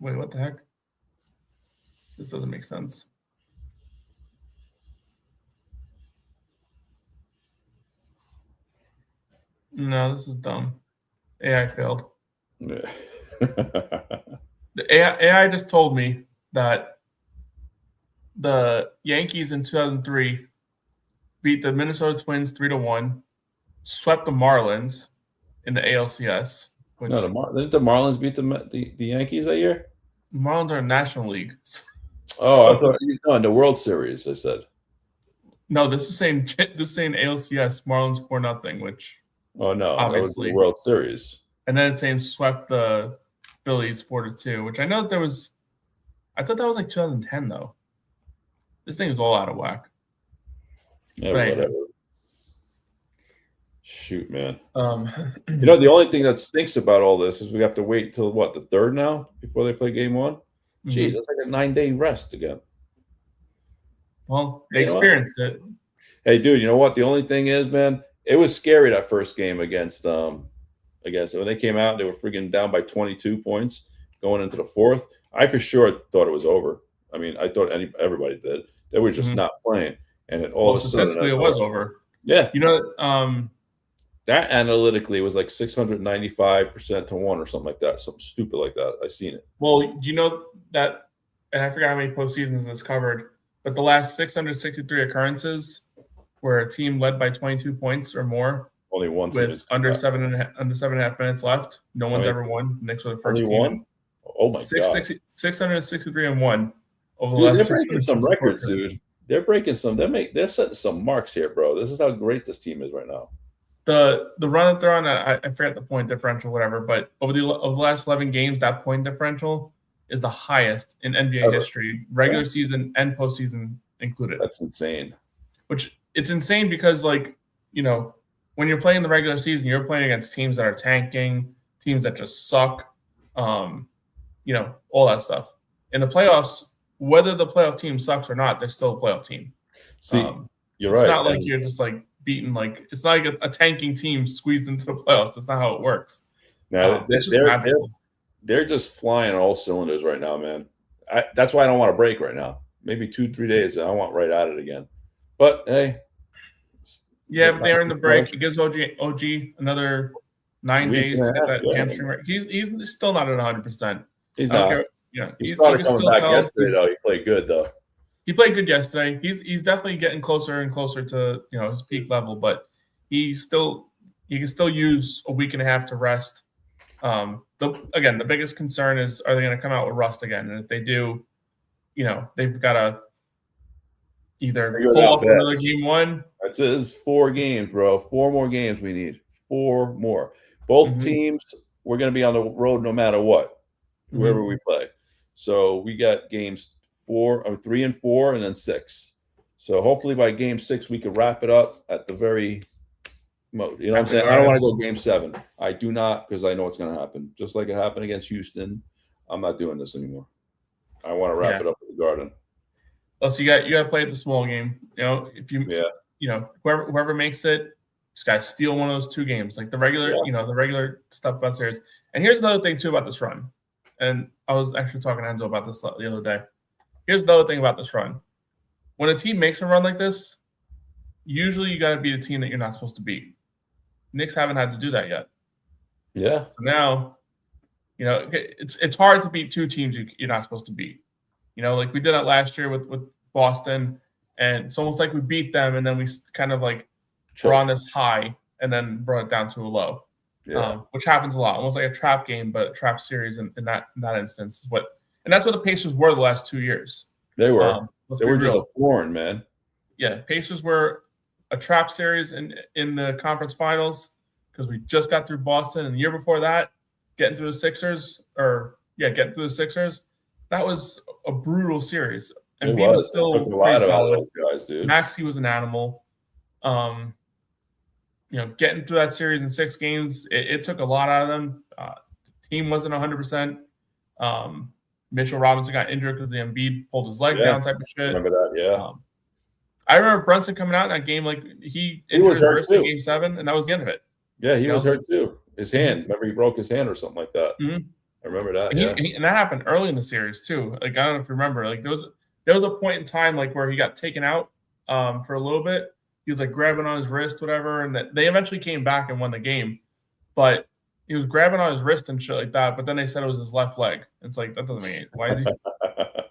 wait, what the heck? This doesn't make sense. No, this is dumb. AI failed. Yeah. The AI just told me that the Yankees in 2003 beat the Minnesota Twins 3-1, swept the Marlins in the ALCS. Which No, didn't the Marlins beat the Yankees that year? Marlins are in National League. Oh, I thought no, in the World Series. I said. No, this is saying ALCS Marlins 4-0, which Oh no, obviously that was the World Series. And then it's saying swept the Phillies 4-2, which I know that there was. I thought that was like 2010 though. This thing is all out of whack. Yeah, But whatever. Shoot, man. You know, the only thing that stinks about all this is we have to wait till what, the third now before they play game one? Jeez, that's like a 9-day rest again. Well, they experienced it. Hey, dude, you know what? The only thing is, man, it was scary that first game against when they came out, they were freaking down by 22 points going into the fourth. I for sure thought it was over. I mean, I thought everybody did. They were just not playing, and it all of a sudden, statistically, it was over. Yeah, you know, that analytically was like 695% to 1 or something like that, something stupid like that. I seen it. Well, do you know that? And I forgot how many postseasons this covered, but the last 663 occurrences where a team led by 22 points or more, only one with under 7.5 minutes left, no one's ever won. The Knicks were the first team. One? Oh my god! 663 and 1 over the dude, last. They're breaking some records, dude. They're breaking some. They're setting some marks here, bro. This is how great this team is right now. The run that they're on, I forget the point differential, whatever, but over the last 11 games, that point differential is the highest in NBA history, regular season and postseason included. That's insane. Which it's insane because, like, you know, when you're playing the regular season, you're playing against teams that are tanking, teams that just suck, you know, all that stuff. In the playoffs, whether the playoff team sucks or not, they're still a playoff team. See, you're right. It's not like you're just like beaten, like it's not like a tanking team squeezed into the playoffs. That's not how it works. Now they're just flying all cylinders right now, man. That's why I don't want to break right now. Maybe 2-3 days, and I want right at it again. But hey, yeah, but they're in the break. It gives OG another 9 days to get that hamstring right. He's still not at 100%. He's not. He started coming back yesterday, though. He played good, though. He played good yesterday. He's definitely getting closer and closer to his peak level, but he can still use a week and a half to rest. The biggest concern is, are they going to come out with rust again? And if they do, they've got to either pull off another game one. That's it. It's 4 games, bro. 4 more games we need. 4 more. Both teams, we're going to be on the road no matter what, whoever we play. So we got games 3 and 4, and then 6. So hopefully by game 6 we can wrap it up at the very mode. You know what I'm saying? I don't want to go game 7. I do not, because I know it's going to happen. Just like it happened against Houston, I'm not doing this anymore. I want to wrap it up at the Garden. Plus, you got to play at the small game. If whoever makes it, just got to steal one of those 2 games, like the regular, the regular stuff about series. And here's another thing too about this run. And I was actually talking to Enzo about this the other day. Here's another thing about this run. When a team makes a run like this, usually you got to beat a team that you're not supposed to beat. Knicks haven't had to do that yet. Yeah. So now, it's hard to beat 2 teams you're not supposed to beat. Like we did that last year with Boston, and it's almost like we beat them, and then we kind of like were on this high and then brought it down to a low, which happens a lot, almost like a trap game, but a trap series in that instance. And that's what the Pacers were the last 2 years. They were. They were just a thorn, man. Yeah, Pacers were a trap series in the conference finals because we just got through Boston, and the year before that, getting through the Sixers. That was a brutal series. And Embiid was still pretty solid. Guys, dude. Maxey was an animal. Getting through that series in 6 games, it took a lot out of them. The team wasn't 100%. Mitchell Robinson got injured because the Embiid pulled his leg down type of shit. Remember that, yeah. I remember Brunson coming out in that game, like he was hurt in game 7, and that was the end of it. Yeah, he was hurt too. His hand. Remember, he broke his hand or something like that. Mm-hmm. I remember that. And, Yeah. and that happened early in the series too. Like I don't know if you remember. Like there was a point in time like where he got taken out for a little bit. He was like grabbing on his wrist, whatever, and that they eventually came back and won the game. But he was grabbing on his wrist and shit like that. But then they said it was his left leg. It's like that doesn't mean why.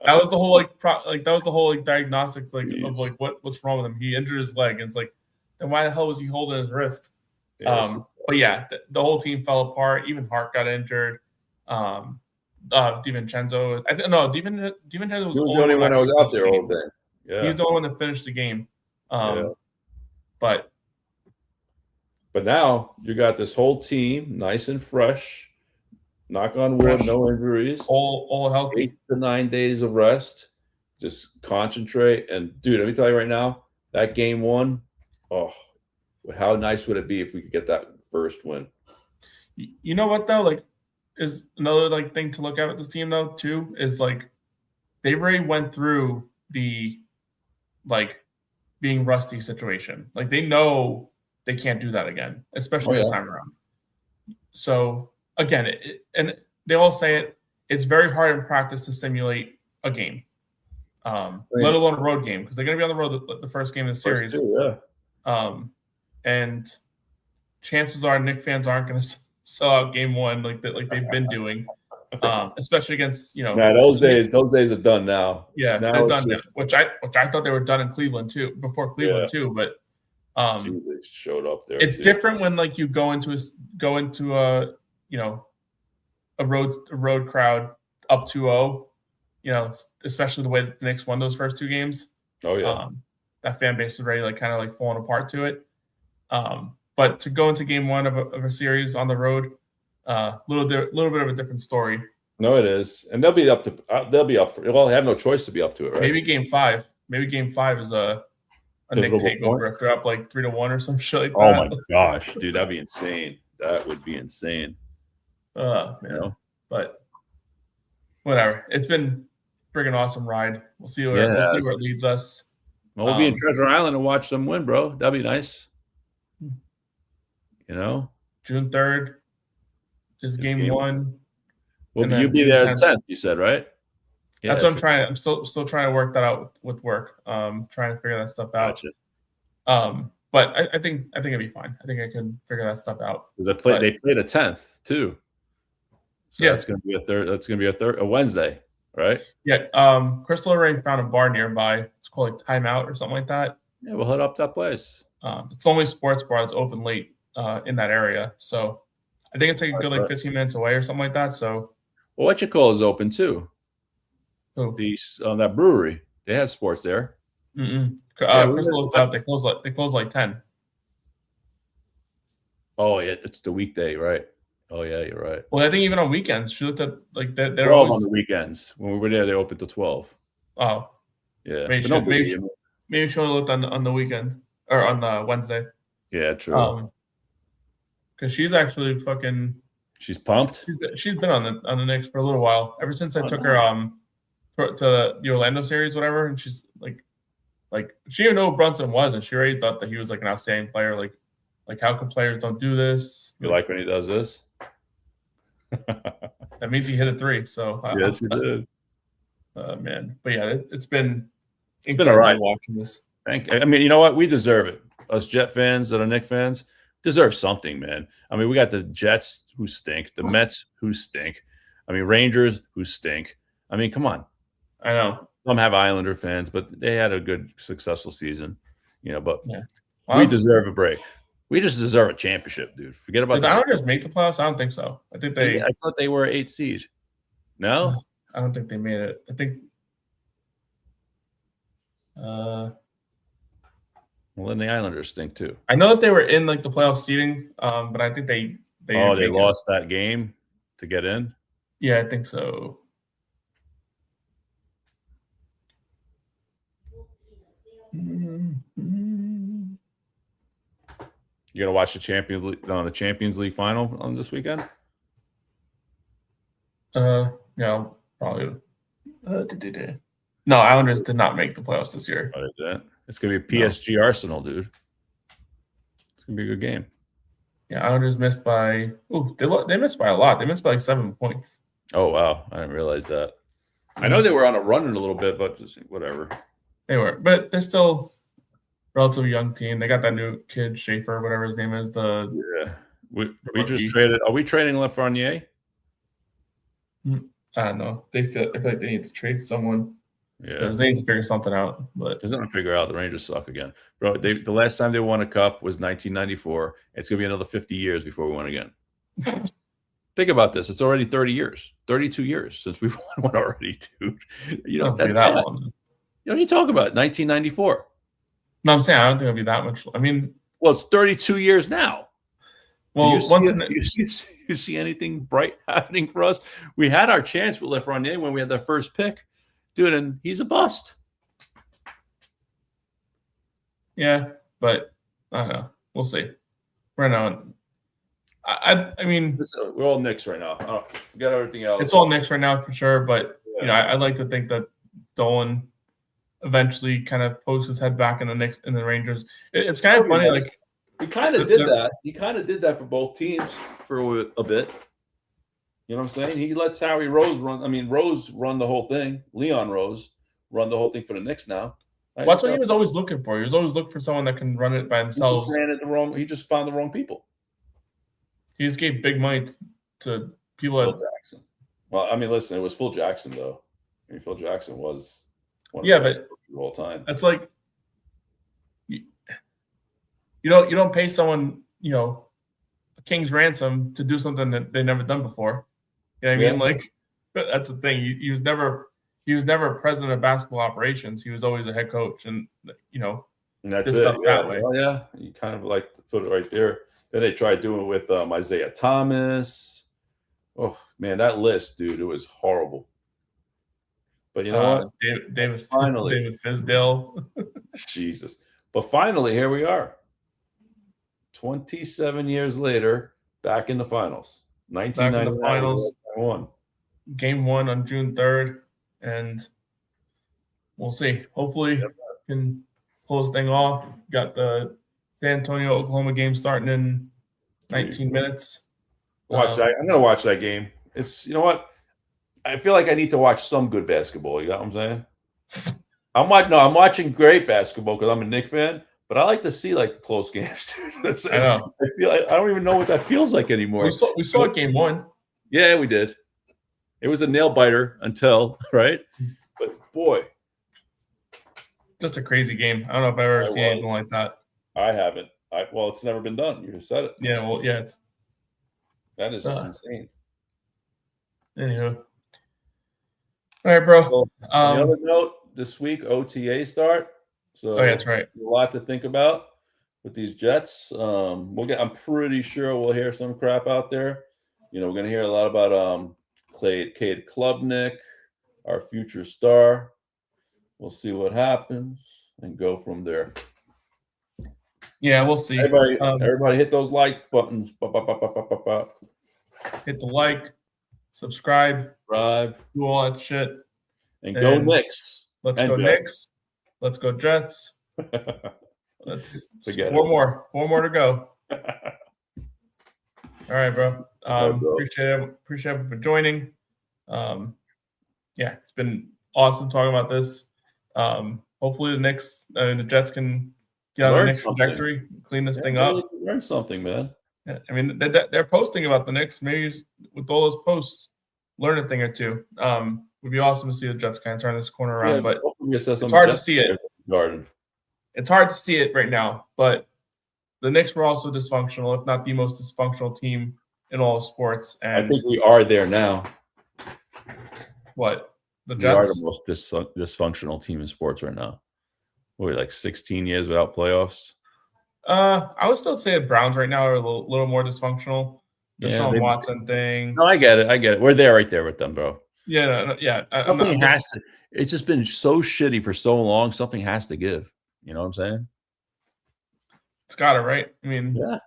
That was the whole that was the whole like diagnostics like Jeez. of like what's wrong with him. He injured his leg, and it's like, then why the hell was he holding his wrist? Yeah, But yeah, the whole team fell apart. Even Hart got injured. DiVincenzo. I think no, DiVincenzo was he was the only one that was out there all day. He Yeah. was the only one that finished the game. But now you got this whole team nice and fresh. Knock on wood, no injuries. All healthy. 8 to 9 days of rest. Just concentrate. And dude, let me tell you right now, that game 1, oh, how nice would it be if we could get that first win? You know what though? Like, is another like thing to look at with this team though too is like they've already went through the like being rusty situation. Like they know they can't do that again, especially this time around. So again, and they all say it. It's very hard in practice to simulate a game, let alone a road game, because they're going to be on the road the first game of the series. And chances are Knicks fans aren't going to sell out game 1 like they've been doing, especially against those days are done now. Yeah, now they're done now, which I thought they were done in Cleveland too, before Cleveland too, but. They showed up there. It's different when like you go into a a road crowd up 2-0, especially the way that the Knicks won those first 2 games. Oh yeah, that fan base was already like kind of like falling apart to it. But to go into game 1 of a series on the road, little bit of a different story. No, it is, and they'll be up for. Well, they have no choice to be up to it, right? Maybe game 5 is a Knick takeover if they're up like 3-1 or some shit like that. Oh my gosh, dude, that'd be insane. That would be insane. Man. But whatever. It's been a friggin' awesome ride. We'll see where it leads us. Well, we'll be in Treasure Island and watch them win, bro. That'd be nice. June 3rd is game 1. Well, you'll be there 10th, you said, right? Yeah, that's what I'm trying. I'm still trying to work that out with work. Trying to figure that stuff out. Gotcha. But I think it'd be fine. I think I can figure that stuff out. Because they played a 10th too. So that's going to be a third. That's going to be a Wednesday, right? Yeah. Crystal already found a bar nearby. It's called like Timeout or something like that. Yeah, we'll head up that place. It's the only sports bar that's open late in that area. So I think it's like a good like 15 minutes away or something like that. So what you call is open too. Who? That brewery. They had sports there. Crystal looked out. They close like 10. Oh yeah, it's the weekday, right? Oh yeah, you're right. Well, I think even on weekends, she looked at like they're 12 always on the weekends. When we were there, they opened to 12. Oh, yeah. Maybe she only looked on the weekend or on the Wednesday. Yeah, true. Because she's actually fucking. She's pumped. She's been on the Knicks for a little while. Ever since I took her to the Orlando series, whatever, and she's like she didn't know who Brunson was, and she already thought that he was like an outstanding player. Like how come players don't do this? You like when he does this? That means he hit a 3. So yes, he did. Man, but yeah, it's been all right watching this. Thank you. I mean, you know what? We deserve it. Us Jet fans that are Knicks fans deserve something, man. I mean, we got the Jets who stink, the Mets who stink. I mean, Rangers who stink. I mean, come on. I know. Some have Islander fans, but they had a good, successful season. But well, we deserve a break. We just deserve a championship, dude. Forget about that. Did the Islanders make the playoffs? I don't think so. I thought they were 8 seed. No? I don't think they made it. I think well, then the Islanders stink too. I know that they were in like the playoff seeding, but I think they lost that game to get in? Yeah, I think so. You gonna watch the Champions League final on this weekend? Yeah, probably. No, Islanders did not make the playoffs this year. It's gonna be PSG Arsenal, dude. It's gonna be a good game. Yeah, Islanders missed by. They missed by a lot. They missed by like 7 points. Oh wow, I didn't realize that. I know they were on a run in a little bit, but just whatever. They were, but they're still relatively young team. They got that new kid Schaefer, whatever his name is, the Yeah, we just rookie. traded. Are we trading Lafreniere? I don't know. I feel like they need to trade someone. Yeah, They need to figure something out. But there's nothing to figure out. The Rangers suck again, bro. The last time they won a cup was 1994. It's gonna be another 50 years before we win again. Think about this. It's already 30 years, 32 years since we've won one already, dude. You know, that's that bad. long. You know, you talk about 1994. No, I'm saying I don't think it'll be that much. I mean, well, it's 32 years now. Well, do you see anything bright happening for us? We had our chance with Lafreniere when we had that first pick, dude, and he's a bust. Yeah, but I don't know. We'll see. Right now, I mean, we're all Knicks right now. Forget everything else. It's all Knicks right now for sure. But I'd like to think that Dolan eventually kind of pokes his head back in the Knicks and the Rangers. It's kind of funny, like. He kind of did that. He kind of did that for both teams for a bit. You know what I'm saying? He lets Howie Rose run. I mean, Rose run the whole thing. Leon Rose run the whole thing for the Knicks now. That's what he was always looking for. He was always looking for someone that can run it by themselves. He just found the wrong people. He just gave big money to people. Phil Jackson. Well, I mean, listen, it was Phil Jackson though. I mean, Phil Jackson was one of the best coaches of all time. That's like. You don't pay someone, a king's ransom to do something that they've never done before. You know what I mean? Like, that's the thing. He was never president of basketball operations. He was always a head coach, and and that's it. That way. Well, yeah, you kind of like to put it right there. Then they tried doing it with Isaiah Thomas. Oh man, that list, dude, it was horrible. But you know what? David Fizdale. Jesus. But finally, here we are. 27 years later, back in the finals. 1999. Game 1 on June 3rd, and we'll see. Hopefully, we can pull this thing off. Got the San Antonio, Oklahoma game starting in 19 minutes. Watch that. I'm going to watch that game. It's, you know what? I feel like I need to watch some good basketball. You got what I'm saying? I'm watching great basketball because I'm a Knicks fan. But I like to see like close games. I know. I don't even know what that feels like anymore. We saw game 1. Yeah, we did. It was a nail biter until right. But boy, just a crazy game. I don't know if I've ever seen anything like that. I haven't. Well, it's never been done. You just said it. Yeah. Well, yeah. That is just insane. Anywho, all right, bro. So, on the other note, this week OTA start. So that's right. A lot to think about with these Jets. I'm pretty sure we'll hear some crap out there. We're going to hear a lot about Cade Klubnik, our future star. We'll see what happens and go from there. Yeah, we'll see. Everybody hit those like buttons. Hit the like, subscribe, do all that shit. And go Knicks. Let's go Knicks. Let's go Jets. Let's four more to go. All right, bro. Appreciate it for joining. It's been awesome talking about this. Hopefully the Jets can get on the next trajectory, clean this thing up. Learn something, man. Yeah, I mean, they're posting about the Knicks. Maybe with all those posts, learn a thing or two. Would be awesome to see the Jets kind of turn this corner around, but it's hard to see it. It's hard to see it right now, but the Knicks were also dysfunctional, if not the most dysfunctional team in all of sports. And I think we are there now. What? The Jets? We are the most dysfunctional team in sports right now. We're like 16 years without playoffs. I would still say the Browns right now are a little more dysfunctional. The Deshaun Watson thing. No, I get it. We're there right there with them, bro. Yeah. Something has to. It's just been so shitty for so long. Something has to give. You know what I'm saying? It's got it, right? I mean, yeah.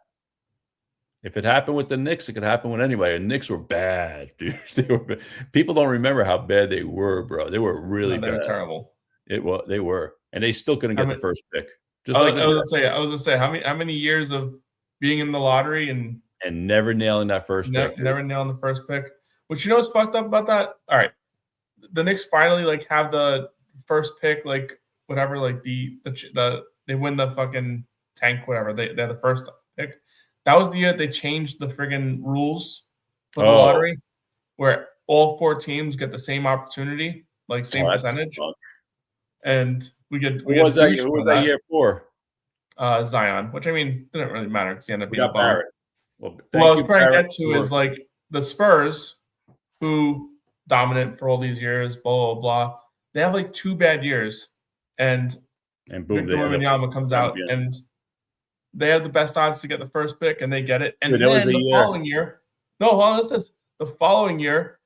If it happened with the Knicks, it could happen with anybody. The Knicks were bad, dude. People don't remember how bad they were, bro. They were really bad. They were terrible. They were, and they still couldn't get the first pick. I was gonna say how many years of being in the lottery and never nailing that first pick. Never nailing the first pick. Which, you know what's fucked up about that? All right, the Knicks finally like have the first pick, like whatever, like the they win the fucking tank, whatever. They have the first pick. That was the year they changed the friggin' rules for the lottery, where all 4 teams get the same opportunity, like same percentage, and we get Who was that year for? Zion, which I mean didn't really matter because he ended up We being a got bum. Barrett. Well, I was trying to get to is like the Spurs, who dominant for all these years, blah blah blah. They have like 2 bad years, and boom, Victor Wembanyama comes out, and they have the best odds to get the first pick, and they get it. And then the following year, the following year,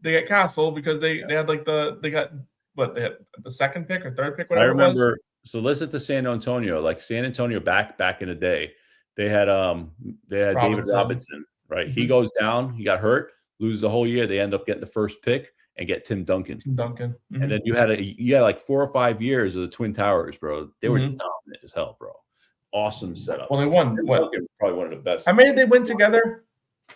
they get Castle because they had like they got the second pick or third pick, whatever I remember. it was. So listen to San Antonio, like San Antonio back in the day, they had David Robinson, right? Mm-hmm. He goes down, he got hurt, loses the whole year. They end up getting the first pick and get Tim Duncan. Mm-hmm. And then you had like 4 or 5 years of the Twin Towers, bro. They were dominant as hell, bro. Awesome setup. Well, they won. Probably one of the best. How many did they win together?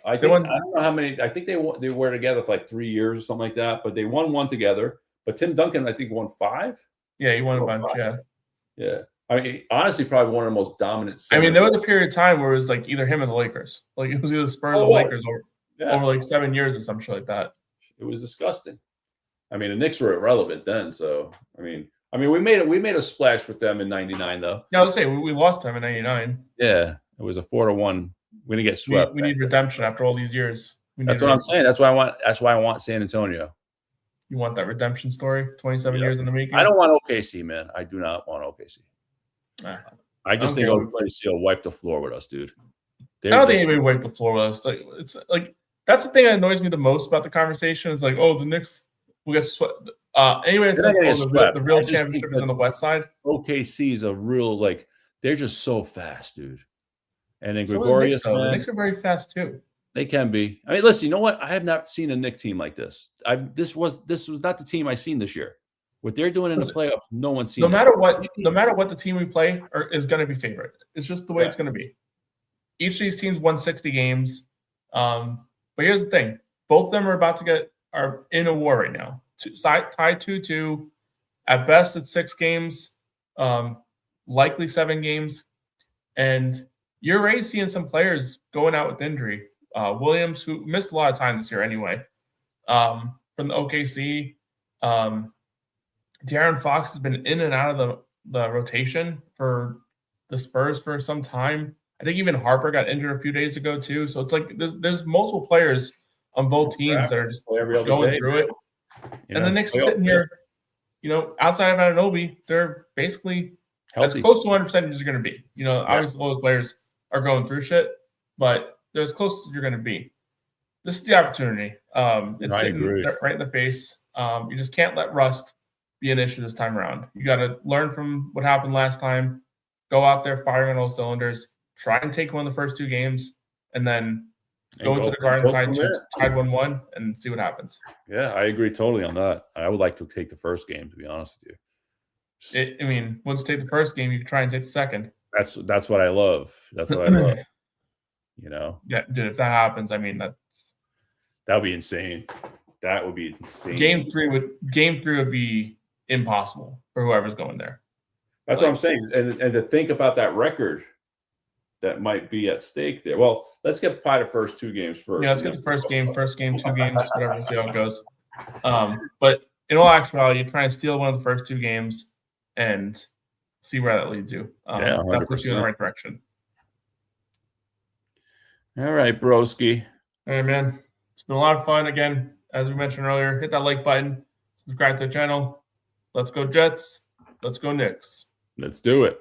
I don't know how many. I think they were together for like 3 years or something like that. But they won one together. But Tim Duncan, I think, won 5. Yeah, he won a bunch. 5. Yeah. I mean, honestly, probably one of the most dominant. I mean, there was a period of time where it was like either him or the Lakers. Like it was either Spurs or Lakers over like 7 years or some shit like that. It was disgusting. I mean, the Knicks were irrelevant then. So I mean, we made a splash with them in '99 though. Yeah, let's say we lost them in '99. Yeah, it was a 4-1. We're gonna get swept. We need redemption after all these years. That's what I'm saying. That's why I want San Antonio. You want that redemption story? 27 years in the making. I don't want OKC, man. I do not want OKC. I just think OKC will wipe the floor with us, dude. I don't think anybody wiped the floor with us. Like it's like that's the thing that annoys me the most about the conversation. It's like, oh, the Knicks will get swept. Anyway, it's like the real championship is on the West side. OKC is a real they're just so fast, dude. And then Gregorius, the Knicks are very fast too. They can be. I mean, listen, you know what? I have not seen a Knicks team like this. This was not the team I seen this year. What they're doing in the playoffs, no one's seen. No matter what the team we play is going to be favored. It's just the way it's going to be. Each of these teams won 60 games. But here's the thing: both of them are in a war right now. Tied 2-2. At best, it's 6 games. Likely 7 games. And you're already seeing some players going out with injury. Williams, who missed a lot of time this year anyway, from the OKC. De'Aaron Fox has been in and out of the rotation for the Spurs for some time. I think even Harper got injured a few days ago too. So it's like there's multiple players on both teams that are just going through it. And the Knicks sitting here, outside of Anunoby, they're basically as close to 100% as you're going to be. Obviously all those players are going through shit, but they're as close as you're going to be. This is the opportunity. It's sitting right in the face. You just can't let rust be an issue this time around. You got to learn from what happened last time. Go out there firing on all cylinders. Try and take one of the first 2 games, and then go into the Garden tied 1-1 and see what happens. Yeah, I agree totally on that. I would like to take the first game, to be honest with you. Once you take the first game, you can try and take the second. That's what I love. That's what I love. Yeah, dude. If that happens, that would be insane. That would be insane. Game three would be impossible for whoever's going there. That's what I'm saying. And to think about that record that might be at stake there. Well, let's get probably the first 2 games first. Yeah, let's get the first game, 2 games, whatever, see how it goes. But in all actuality, you try and steal one of the first 2 games and see where that leads you. That puts you in the right direction. All right, broski. All right, man. It's been a lot of fun. Again, as we mentioned earlier, hit that like button, subscribe to the channel. Let's go Jets. Let's go Knicks. Let's do it.